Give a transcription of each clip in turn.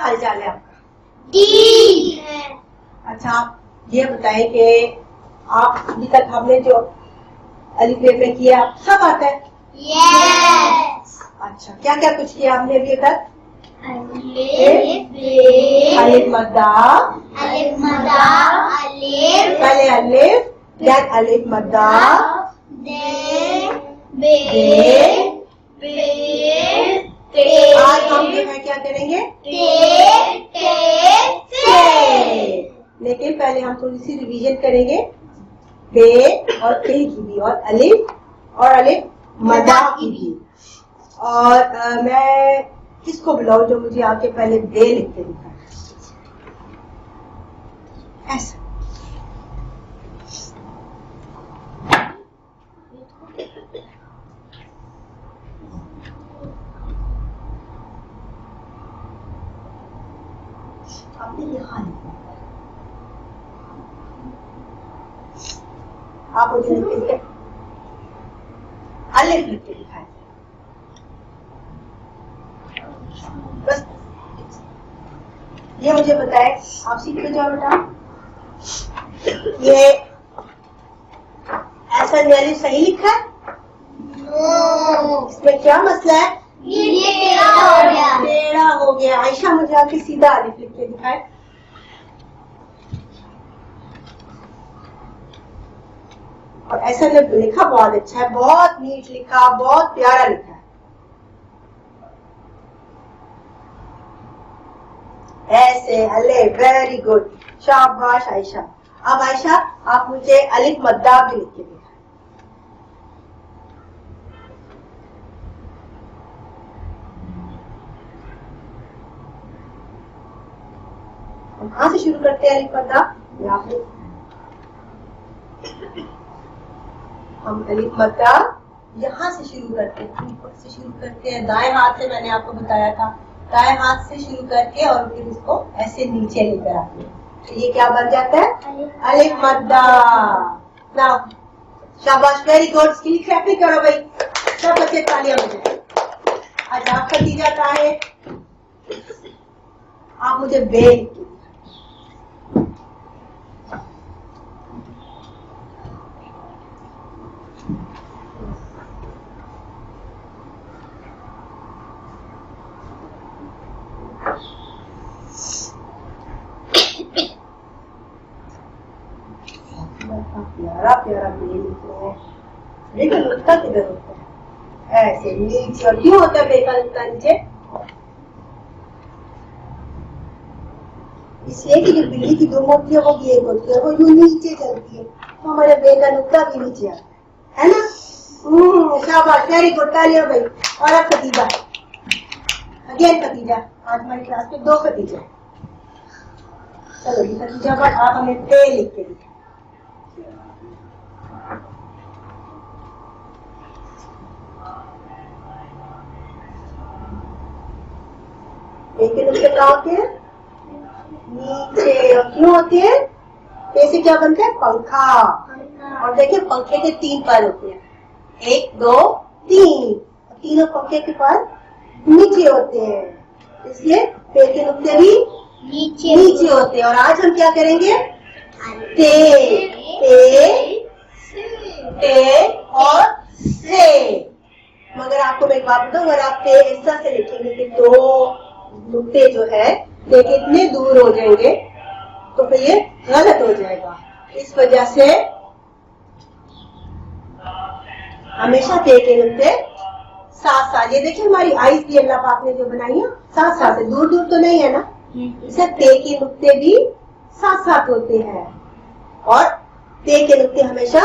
हाल चाल है आपका? ठीक है। अच्छा, आप ये बताएं कि आप अभी तक हमने जो अलिफ बे में किया सब आता है? यस। अच्छा, क्या क्या कुछ किया हमने अभी तक? अलिफ बे, अलिफ मद्दा, अलिफ मद्दा, अलिफ, पहले अलिफ, देन अलिफ मद्दा, दे, बे, पे, ते। आज हम जो है क्या करेंगे? ते, ते, से। लेकिन पहले हम थोड़ी सी रिवीजन करेंगे बे और ते की भी, और अलिफ मद्दा की भी। और मैं किसको बुलाऊं जो मुझे आके पहले बे लिख के दिखाए? ऐसा आपने यहाँ लिखा, आप मुझे लिख के दिखाए, अलिफ लिख के दिखाए बस। ये मुझे बताए, आप सीख के जाओ बेटा। ये ऐसा न्याली सही लिखा है? नो, इसमें क्या मसला है? ये टेढ़ा हो गया। टेढ़ा हो गया। आयशा मुझे आके सीधा अलिफ लिख के दिखाए। और ऐसा जब लिखा बहुत अच्छा है, बहुत नीट लिखा, बहुत प्यारा लिखा है। ऐसे अलिफ, वेरी गुड, शाबाश आयशा। अब आयशा आप मुझे अलिफ मद्दा भी लिख के दिखाए। हम कहाँ से शुरू करते हैं अलिफ मद्दा? यहाँ पे हम अलिफ मद्दा यहाँ से शुरू करते हैं, ऊपर से शुरू करते हैं, दाएं हाथ से। मैंने आपको बताया था दाएं हाथ से शुरू करके और फिर इसको ऐसे नीचे लेकर आते हैं, तो ये क्या बन जाता है? अलिफ मद्दा। नाउ शाबाश, वेरी गुड। इसकी क्लैपिंग करो भाई, सब बच्चे तालियां बजाएं। अच्छा, आप खदीजा का है, आप मुझे बे लिख के प्यारा प्यारा बे लिखते हैं। लेकिन नुक्ता किधर होता है? ऐसे नीचे। और क्यों होता है बे का नुक्ता नीचे? इसलिए कि जो बिल्ली की दुम होती है वो भी एक होती है, वो यूं नीचे चलती है, तो हमारे बे का नुक्ता भी नीचे आता है ना? शाबाश, वेरी गुड, तालियां भाई। और अब खदीजा, अगेन खदीजा, आज हमारी क्लास में 2 खदीजा। चलो खदीजा पर आप हमें बे लिख के दिखाएं। लेकिन उसके क्या होते हैं? नीचे। और क्यों होते हैं? ऐसे क्या बनता है? पंखा। और देखिए पंखे के 3 पैर होते हैं, 1 2 3। तीनों पंखे के पैर नीचे होते हैं, इसलिए पैर के नुक्ते भी नीचे होते हैं। और आज हम क्या करेंगे? ते, ते, ते और से। मगर आपको मैं एक बात बताऊं, अगर आप ते ऐसा से लिखेंगे कि 2 नुक्ते जो है देखिए इतने दूर हो जाएंगे, तो फिर ये गलत हो जाएगा। इस वजह से हमेशा ते के नुक्ते साथ साथ, ये देखिए हमारी आईज भी अल्लाह पाक ने जो बनाई है साथ साथ है, दूर दूर तो नहीं है ना, इसे ते के नुक्ते भी साथ साथ होते हैं। और ते के नुक्ते हमेशा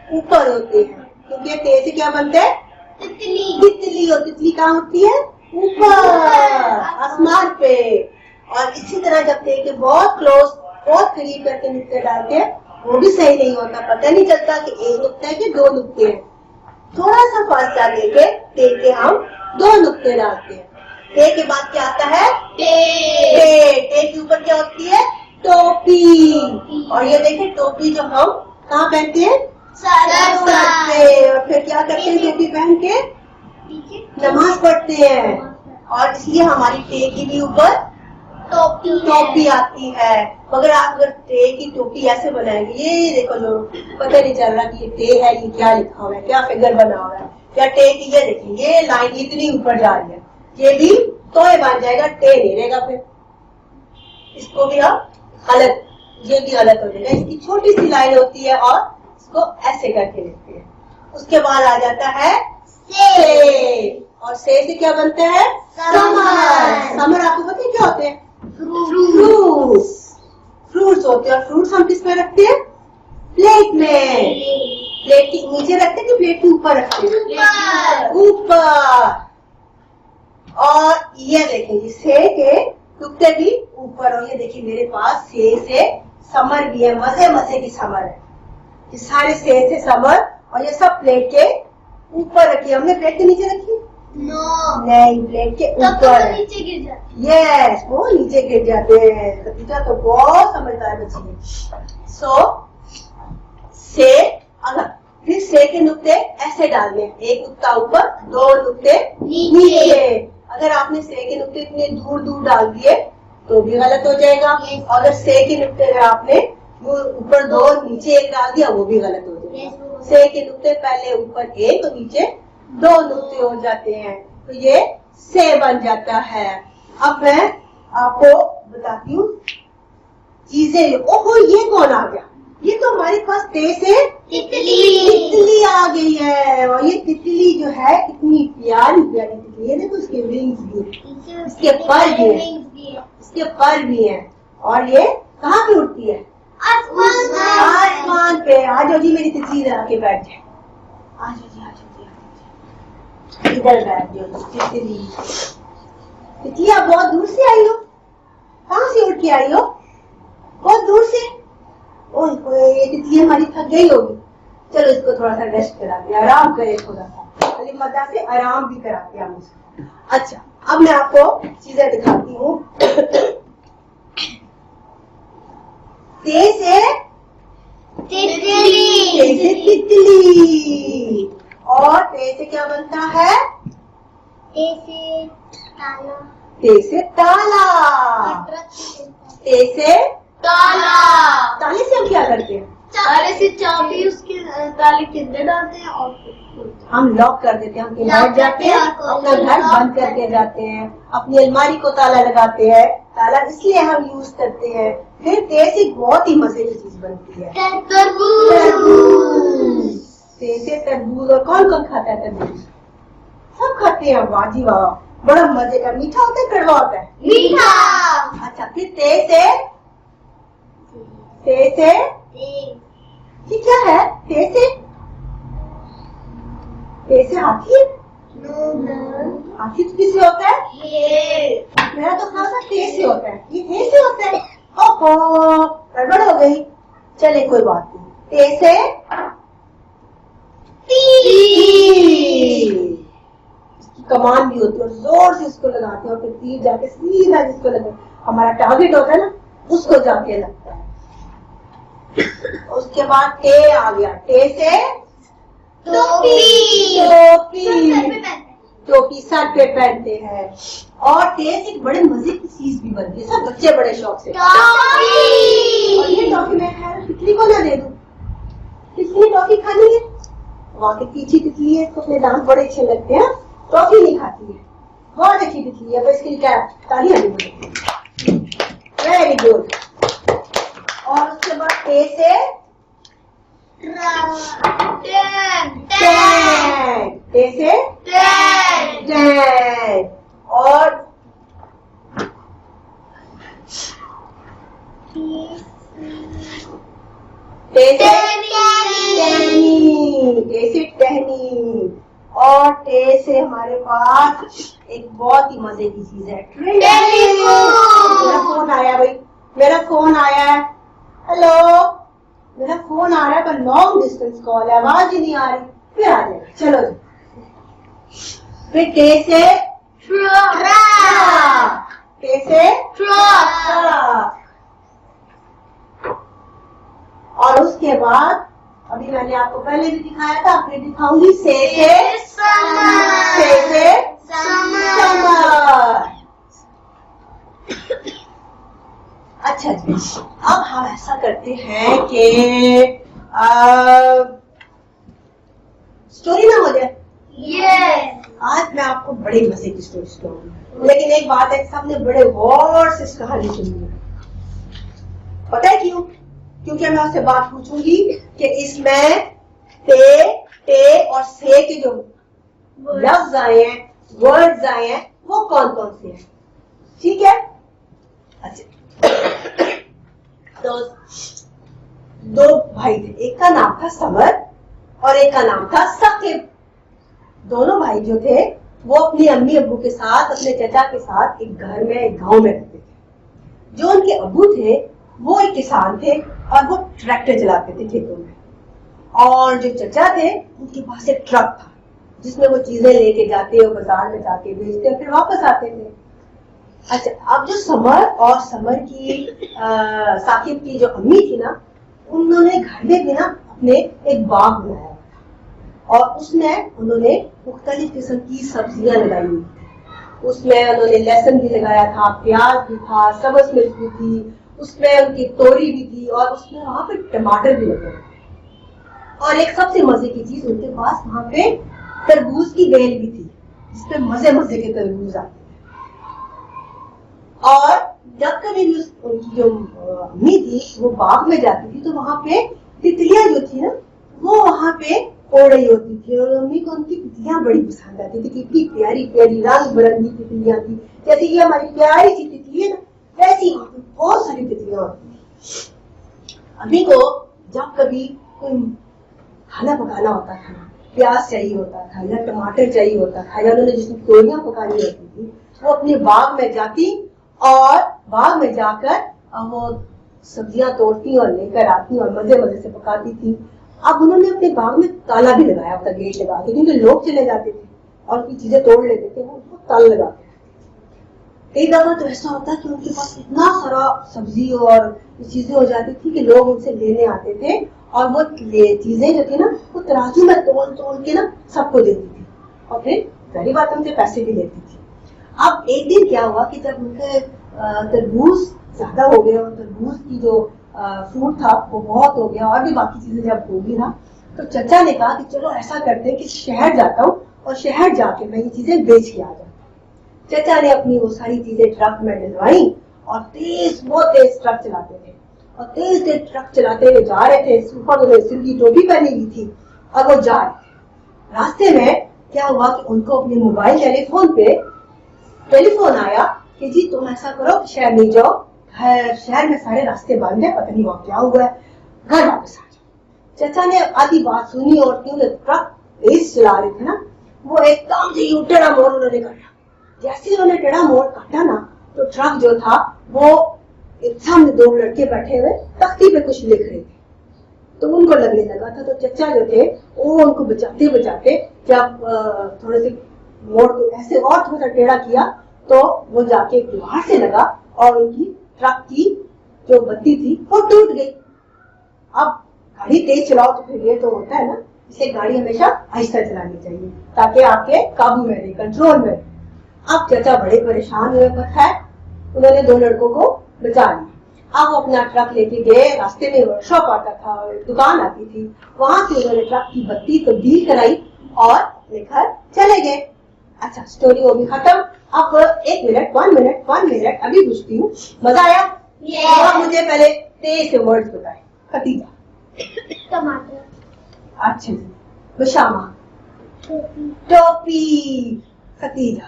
ऊपर होते हैं, क्योंकि ते से क्या बनते हैं? तितली। और तितली कहाँ होती है? ऊपर, आसमान पे। और इसी तरह जब ते के बहुत क्लोज, बहुत करीब करके नुक्ते डालते हैं, वो भी सही नहीं होता, पता नहीं चलता कि 1 नुक्ता है कि 2 नुक्ते हैं। थोड़ा सा फासला लेके ते के हम 2 नुक्ते डालते हैं। ते के बाद क्या आता है? ते के ऊपर क्या होती है? टोपी। और ये देखिए टोपी जो हम कहाँ पहनते हैं? सर पे। और फिर क्या करते हैं? टोपी पहन के नमाज पढ़ते हैं, और इसलिए हमारी टे की भी ऊपर टोपी आती है। मगर आप अगर टे की टोपी ऐसे बनाएंगे, ये देखो लोग पता नहीं चल रहा कि ये टे है, ये क्या लिखा हुआ है, क्या फिगर बना हुआ है, क्या टे की, ये देखिए ये लाइन इतनी ऊपर जा रही है, ये भी तोय बन जाएगा, टे नहीं रहेगा। फिर इसको भी आप गलत, ये भी गलत हो जाएगा। इसकी छोटी सी लाइन होती है और इसको ऐसे करके लिखते हैं। उसके बाद आ जाता है से, और से क्या बनता है? समर। समर आपको पता है क्या होते हैं? फ्रूट्स। फ्रूट्स होते हैं। और फ्रूट्स हम किस में रखते हैं? प्लेट में। प्लेट के नीचे रखते हैं कि प्लेट के ऊपर रखते हैं? ऊपर। और ये देखिए से के टुकड़े भी ऊपर। और ये देखिए मेरे पास से समर भी है, मजे मजे की समर है। ये सारे से समर, और ये सब प्लेट के ऊपर रखी। हमने प्लेट के नीचे रखी? नहीं, प्लेट के ऊपर। नीचे गिर जाती। यस, वो नीचे गिर जाते हैं। कविता तो बहुत समझदार बच्ची है। से अगर फिर से के नुक्ते ऐसे डालने, एक नुक्ता ऊपर, दो नुक्ते नीचे। अगर आपने से के नुक्ते इतने दूर दूर डाल दिए तो भी गलत हो जाएगा। और अगर से के नुक्ते आपने ऊपर दो नीचे एक डाल दिया वो भी गलत हो जाएगा। से के नुक्ते पहले ऊपर एक और नीचे दो नुक्ते हो जाते हैं, तो ये से बन जाता है। अब मैं आपको बताती हूँ चीजें। ओहो, ये कौन आ गया? ये तो हमारे पास ते से तितली आ गई है। और ये तितली जो है कितनी प्यारी प्यारी तितली है। देखो इसके विंग्स भी, इसके पर भी है, इसके पर भी है। और ये कहाँ पे उड़ती है? आसमान पे। आ जाओ जी मेरी तितली, इधर आके बैठ जाए। आ जाओ जी, आ जाओ जी, इधर बैठ जाओ तितली। तितली आप बहुत दूर से आई हो? कहाँ से उड़ के आई हो? बहुत दूर से। ओए तितली हमारी थक गई होगी, चलो इसको थोड़ा सा रेस्ट कराते हैं, आराम करे थोड़ा सा। अली मजा से आराम भी कराते हैं हम इसको। अच्छा, अब मैं आपको चीजें दिखाती हूँ। ते से तितली। और ते से क्या बनता है? ते से ताला। ते से ताले से हम क्या करते हैं? ताले से चाबी उसके ताले के अंदर डालते हैं और हम लॉक कर देते हैं। हम बैठ जाते हैं, अपना घर बंद करके जाते हैं, अपनी अलमारी को ताला लगाते हैं। ताला इसलिए हम यूज करते हैं। फिर तेज एक बहुत ही मजे की चीज बनती है, तरबूज। से तरबूज। और कौन कौन खाता है तरबूज? सब खाते हैं। वाह जी वाह, बड़ा मजे का। मीठा होता है, कड़वा होता है? मीठा। अच्छा, फिर ते से ये क्या है? ते से हाथी है? हाथी तो किससे होता है? मेरा तो खासा ते से होता है, ये ते से होता है। ओहो, गड़बड़ हो गई। चले कोई बात नहीं। ते से तीर। इसकी कमान भी होती है और जोर से इसको लगाते हैं और फिर तीर जाके सीधा जिसको लगे, हमारा टारगेट होता है ना, उसको जाके लगता है। उसके बाद टे आ गया। टे से टोपी सर पे पहनते हैं। और टे से एक बड़े मजे की चीज भी बनती है, सब बच्चे बड़े शौक से। और ये टॉफी मैं तितली को ना दे दूं? तितली टॉफी खानी है? वहाँ की तीखी तितली है, तो अपने दांत बड़े अच्छे लगते हैं, टॉफी नहीं खाती है। बहुत अच्छी तितली है, पर इसके लिए क्या तालियां नहीं बजती। Very good. और उसके बाद टे से टैग। और टहनी। और टे से हमारे पास एक बहुत ही मजे की चीज है, मेरा फोन आया भाई, मेरा फोन आया है। हेलो, मेरा फोन आ रहा है पर लॉन्ग डिस्टेंस कॉल है, आवाज ही नहीं आ रही। फिर आ जाएगा, चलो जी। फिर टे से ट्रक। और उसके बाद अभी मैंने आपको पहले भी दिखाया था, फिर दिखाऊंगी से समर। अच्छा जी, अब हम ऐसा करते हैं कि स्टोरी ना हो जाए। यस। आज मैं आपको बड़े मजे की स्टोरी सुनाऊंगी, लेकिन एक बात है, सबने बड़े गौर से इस कहानी सुनी है। पता है क्यों? क्योंकि मैं उससे बात पूछूंगी कि इसमें ते और से के जो लफ्ज आए हैं, वर्ड्स आए हैं, वो कौन कौन से हैं। ठीक है? अच्छा, तो दो भाई थे, एक का नाम था समर और एक का नाम था साकिब। दोनों भाई जो थे वो अपनी अम्मी अब्बू के साथ, अपने चचा के साथ एक घर में, एक गांव में रहते थे। जो उनके अब्बू थे वो एक किसान थे और वो ट्रैक्टर चलाते थे खेतों में, और जो चचा थे उनके पास एक ट्रक था जिसमें वो चीजें लेके जाते और बाजार में जाके बेचते और फिर वापस आते थे। अच्छा, अब जो समर और समर की साकिब की जो अम्मी थी ना, उन्होंने घर में भी ना अपने एक बाग बनाया और उसमें उन्होंने मुख्तलिफ किस्म की सब्जियां लगाई हुई थी। उसमें उन्होंने लहसुन भी लगाया था, प्याज भी था, सब्ज मिर्च भी थी, उसमें उनकी तोरी भी थी और उसमें वहां पे टमाटर भी लगे थे। और एक सबसे मजे की चीज, उनके पास वहां पे तरबूज की बेल भी थी जिसपे मजे मजे के तरबूज आते थे। और जब कभी भी उनकी जो अम्मी थी वो बाग में जाती थी तो वहां पे तितलियां जो थी ना वो वहां पे ओढ़ रही होती थी, और अम्मी को उनकी तितलियां बड़ी पसंद आती थी। कितनी प्यारी प्यारी रंग बिरंगी तितलियां थी, जैसे कि हमारी प्यारी सी तितली है ना, वैसी वहां पे बहुत सारी तितलियां होती थी। अम्मी को जब कभी कोई खाना पकाना होता था, प्याज चाहिए होता था या टमाटर चाहिए होता था या उन्होंने जिसमें तोरियां पकानी होती थी, वो अपने बाग में जाती और बाग में जाकर वो सब्जियां तोड़ती और लेकर आती और मजे मजे से पकाती थी। अब उन्होंने अपने बाग में ताला भी लगाया होता, गेट लगा के, क्योंकि लोग चले जाते थे और उनकी चीजें तोड़ लेते थे, वो ताला लगाते। कई दफा तो ऐसा होता कि उनके पास इतना सारा सब्जी और चीजें हो जाती थी कि लोग उनसे लेने आते थे और वो चीजें जो थी ना वो तराजू में तोड़ तोड़ के ना सबको देती थी और फिर पहली बात उनसे पैसे भी लेती थी। अब एक दिन क्या हुआ कि जब उनके तरबूज ज्यादा हो गए और तरबूज की जो फ्रूट था वो बहुत हो गया और भी बाकी चीजें जब होगी ना, तो चचा ने कहा कि चलो ऐसा करते हैं कि शहर जाता हूँ और शहर जाके मैं ये चीजें बेच के आ जाता हूँ। चचा ने अपनी वो सारी चीजें ट्रक में डलवाई और बहुत तेज ट्रक चलाते थे और तेज ट्रक चलाते हुए जा रहे थे। ऊपर उन्होंने सिर की टोपी पहनी हुई थी और वो जा रहे थे। रास्ते में क्या हुआ कि उनको अपने मोबाइल टेलीफोन पे टेलीफोन आया कि जी तुम ऐसा करो, शहर नहीं जाओ, शहर में सारे रास्ते बंद है, पता नहीं वहां क्या हुआ है, घर वापस आ जाओ। चचा ने आधी बात सुनी और क्यों ट्रक तेज चला रहे थे ना, वो एकदम से यू टेढ़ा मोड़ उन्होंने काटा। जैसे उन्होंने टेढ़ा मोड़ काटा ना तो ट्रक जो था वो सामने दो लड़के बैठे हुए तख्ती पे कुछ लिख रहे थे, तो उनको लगने लगा था। तो चचा जो थे वो उनको बचाते बचाते जब थोड़े से मोड़ को ऐसे और थोड़ा टेढ़ा किया तो वो जाके दीवार से लगा और उनकी ट्रक की जो बत्ती थी वो टूट गई। अब गाड़ी तेज चलाओ तो फिर ये तो होता है ना, इसे गाड़ी हमेशा आहिस्ता चलानी चाहिए ताकि आपके काबू में रहे, कंट्रोल में रहे। अब चचा बड़े परेशान हुए, पर है उन्होंने दो लड़कों को बचा लिया। अब वो अपना ट्रक लेके गए, रास्ते में वर्कशॉप आता था और दुकान आती थी, वहां से उन्होंने ट्रक की बत्ती तब्दील कराई और अपने घर चले गए। अच्छा, स्टोरी वो भी खत्म। अब 1 मिनट अभी पूछती हूँ, मजा आया? आप मुझे पहले तेज से वर्ड्स बताए। खतीजा, टमाटर, अच्छा जी, बशामा, टोपी, खतीजा,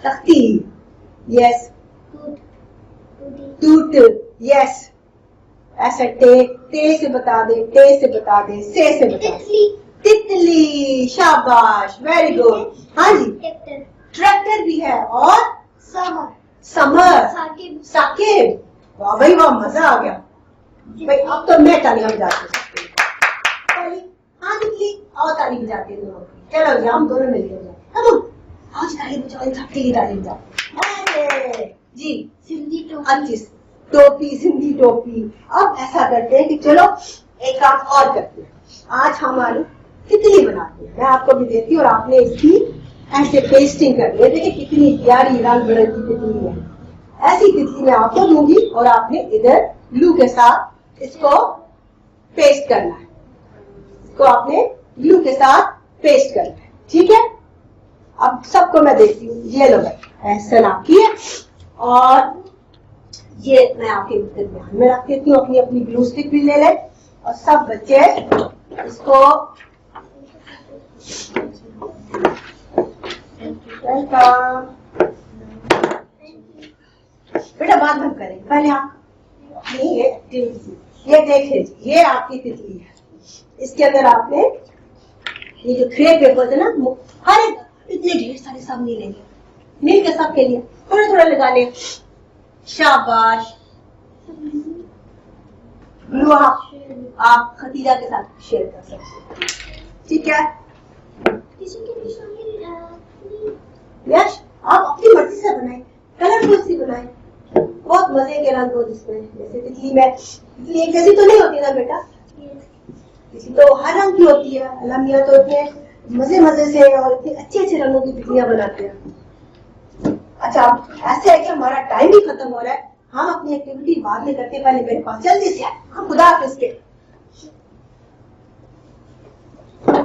तख्ती, यस, टूट, यस, ऐसे ते से बता दे, से बता दे, तितली, शाबाश, वेरी गुड। हाँ जी, ट्रैक्टर भी है और समर, साकिब, वाह भाई वाह, मजा आ गया भाई। अब तो मैं तालियां बजाती हूँ। हाँ तितली, और ताली बजाते हैं। चलो जी, हम दोनों मिलकर जाए। आज ताली बजाओ, सबके लिए ताली बजाओ जी। सिंधी टोपी, अच्छी टोपी, सिंधी टोपी। अब ऐसा करते हैं कि चलो एक काम और करते हैं, आज हमारी तितली बनाते हैं। मैं आपको भी देती हूँ और आपने इसकी ऐसे पेस्टिंग करनी है। देखिए कितनी प्यारी रंग बिरंगी तितली है, ऐसी तितली मैं आपको दूंगी और आपने इधर ग्लू के साथ इसको पेस्ट करना है। इसको आपने ग्लू के साथ पेस्ट करना है, ठीक है। अब सबको मैं देती हूँ, ये लो भाई, ऐसा आपकी है और ये मैं आपके ध्यान में रख देती हूँ। अपनी अपनी ग्लू स्टिक भी ले ले और सब बच्चे इसको वेलकम। बेटा बात बंद करें पहले आप नहीं, ये देखिए ये आपकी तितली है। इसके अंदर आपने ये जो क्रे पेपर्स है ना, हर एक इतने ढेर सारे सब नहीं लेंगे, मिल के सबके लिए थोड़े थोड़े लगा ले। शाबाश। ग्लू आप खतीजा के साथ शेयर कर सकते हैं, ठीक है। यश आप अपनी मर्जी से बनाए, कलरफुल सी बनाए, बहुत मजे के रंग हो जिसमें। जैसे तितली में, तितली एक जैसी तो नहीं होती ना बेटा, तितली तो हर रंग की होती है। अल्लाह मियां तो इतने मजे मजे से और इतने अच्छे अच्छे रंगों की तितलियां बनाते हैं। अच्छा ऐसे है कि हमारा टाइम भी खत्म हो रहा है, हम अपनी एक्टिविटी बाद में करते हैं, पहले मेरे पास जल्दी से आए। हम खुदा हाफिज के।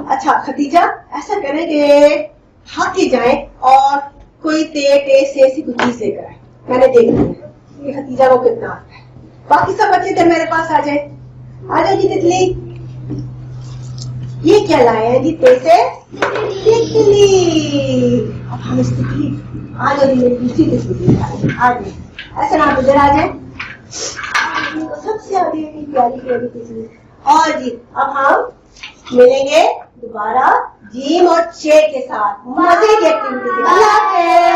अच्छा खतीजा ऐसा करें कि हाथी जाए और कोई टेस्ट से ऐसी कुछ चीज लेकर आए। मैंने देख लिया कि खतीजा को कितना आता है। बाकी सब बच्चे थे मेरे पास आ जाए। आ जाओ जी तितली। ये क्या लाए हैं जी? पैसे तितली। अब हम इस तितली आ जाओ जी, मेरी दूसरी तितली आ जाए। ऐसा ना आप इधर आ जाए। सबसे आगे की प्यारी प्यारी तितली। और जी अब हम मिलेंगे दोबारा जीम और शेर के साथ मजे की एक्टिविटी। अल्लाह हाफ़िज़।